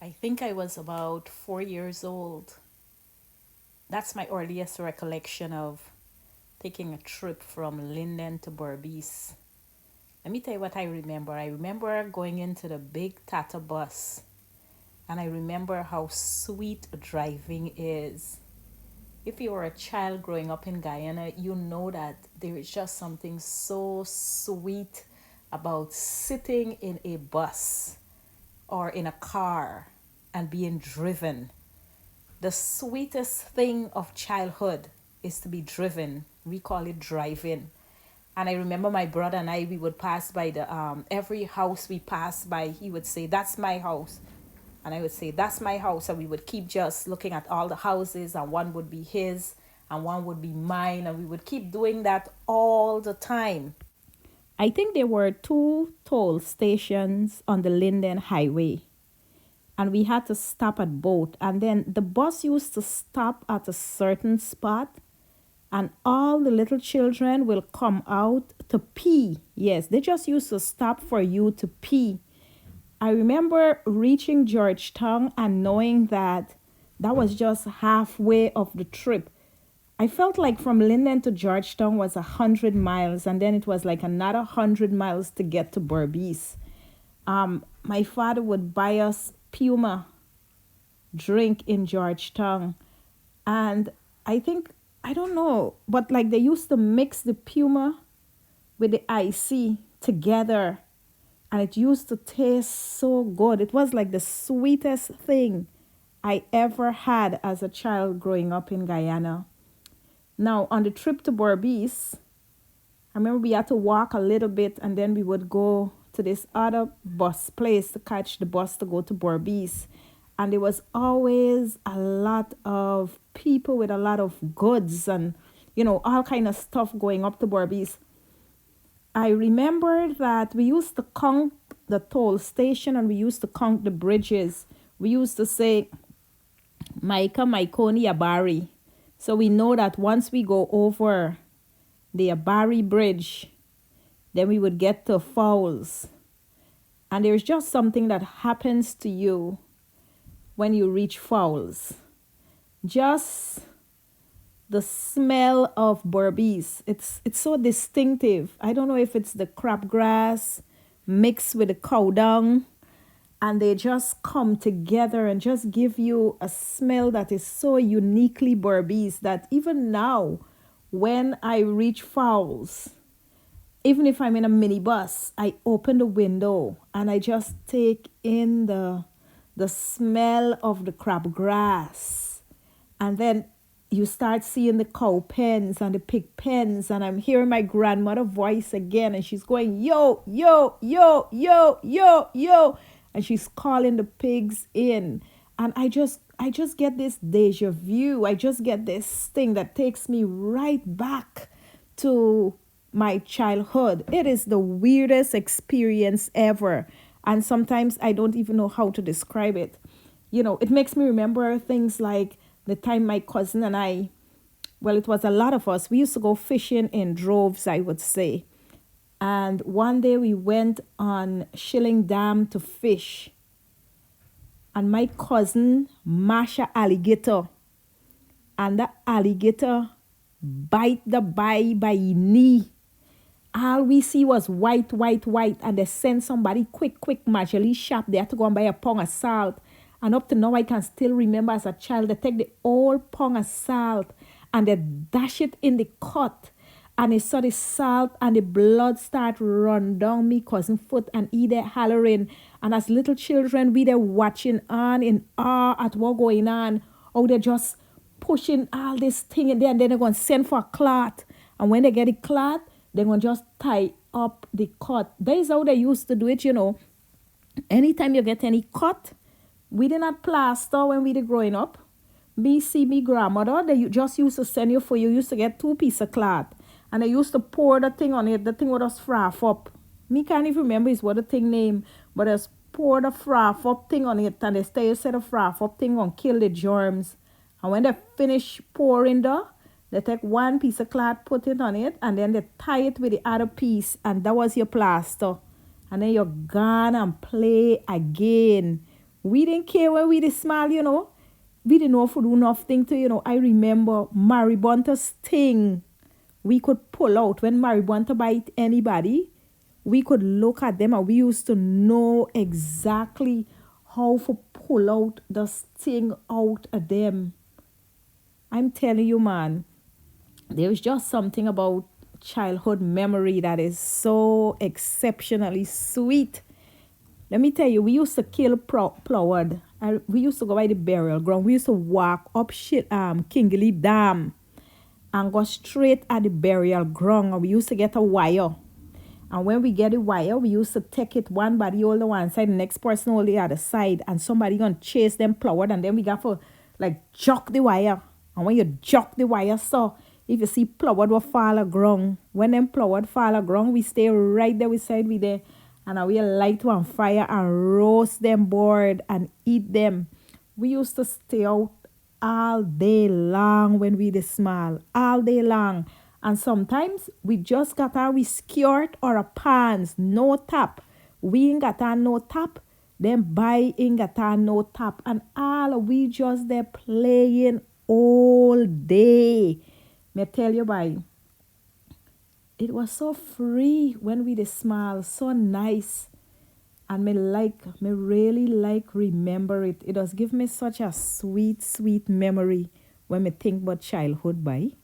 I think I was about 4 years old. That's my earliest recollection of taking a trip from Linden to Berbice. Let me tell you what I remember. I remember going into the big Tata bus, and I remember how sweet driving is. If you were a child growing up in Guyana, you know that there is just something so sweet about sitting in a bus or in a car and being driven. The sweetest thing of childhood is to be driven. We call it driving. And I remember my brother and I, we would pass by the every house we passed by, he would say, "That's my house." And I would say, "That's my house." And we would keep just looking at all the houses, and one would be his and one would be mine. And we would keep doing that all the time. I think there were two toll stations on the Linden Highway, and we had to stop at both. And then the bus used to stop at a certain spot, and all the little children will come out to pee. Yes, they just used to stop for you to pee. I remember reaching Georgetown and knowing that that was just halfway of the trip. I felt like from Linden to Georgetown was 100 miles, and then it was like another 100 miles to get to Berbice. My father would buy us Puma drink in Georgetown, and I think, I don't know, but like they used to mix the Puma with the icy together, and it used to taste so good. It was like the sweetest thing I ever had as a child growing up in Guyana. Now, on the trip to Berbice, I remember we had to walk a little bit, and then we would go to this other bus place to catch the bus to go to Berbice. And there was always a lot of people with a lot of goods and, all kind of stuff going up to Berbice. I remember that we used to count the toll station and we used to count the bridges. We used to say, Maika, Maikoni, Abari. So we know that once we go over the Abari Bridge, then we would get to Fowls. And there's just something that happens to you when you reach Fowls. Just the smell of Berbice. It's so distinctive. I don't know if it's the crabgrass mixed with the cow dung, and they just come together and just give you a smell that is so uniquely Berbice that even now, when I reach Fowls, even if I'm in a minibus, I open the window and I just take in the smell of the crabgrass. And then you start seeing the cow pens and the pig pens, and I'm hearing my grandmother voice again, and she's going, yo, yo, yo, yo, yo, yo, and she's calling the pigs in. And I just get this deja vu. I just get this thing that takes me right back to my childhood. It is the weirdest experience ever. And sometimes I don't even know how to describe it. It makes me remember things like the time my cousin and I, well, it was a lot of us, we used to go fishing in droves, I would say. And one day we went on Shilling Dam to fish. And my cousin mashed an alligator. And the alligator bite the by knee. All we see was white, white, white. And they sent somebody quick, majorly sharp. They had to go and buy a pound of salt. And up to now, I can still remember as a child, they take the old pound of salt and they dash it in the cut. And I saw the salt and the blood start run down me cousin foot, and he there hollering. And as little children, we there watching on in awe at what going on. Oh, they're just pushing all this thing in there, and then they're going to send for a cloth. And when they get the cloth, they're going to just tie up the cut. That is how they used to do it. Anytime you get any cut, we did not plaster when we were growing up. Me see me grandmother, they just used to send you for, you used to get 2 pieces of cloth. And they used to pour the thing on it. The thing would just froth up. Me can't even remember is what the thing name. But just pour the froth up thing on it. And they stay set the froth up thing on kill the germs. And when they finish pouring they take 1 piece of cloth, put it on it. And then they tie it with the other piece. And that was your plaster. And then you're gone and play again. We didn't care when we did smile, We didn't know if we do nothing to. I remember Maribonta sting. We could pull out when Maribonta bite anybody. We could look at them and we used to know exactly how to pull out the sting out of them. I'm telling you, man, there's just something about childhood memory that is so exceptionally sweet. Let me tell you, we used to kill ploward. We used to go by the burial ground. We used to walk up Kingley Dam and go straight at the burial ground. And we used to get a wire. And when we get a wire, we used to take it one body hold the one side, the next person hold the other side, and somebody gonna chase them ploward, and then we got to like jock the wire. And when you jock the wire, so if you see ploward will fall a ground, when them ploward fall a ground, we stay right there beside we there, and we light one fire and roast them board and eat them. We used to stay out all day long when we the small, all day long. And sometimes we just got our we skirt or a pants, no top. We ain't got on no top. Then buy ain't got on no top. And all we just there playing all day. Me tell you by it was so free when we the smile, so nice. And me really like remember it. It does give me such a sweet, sweet memory when me think about childhood by.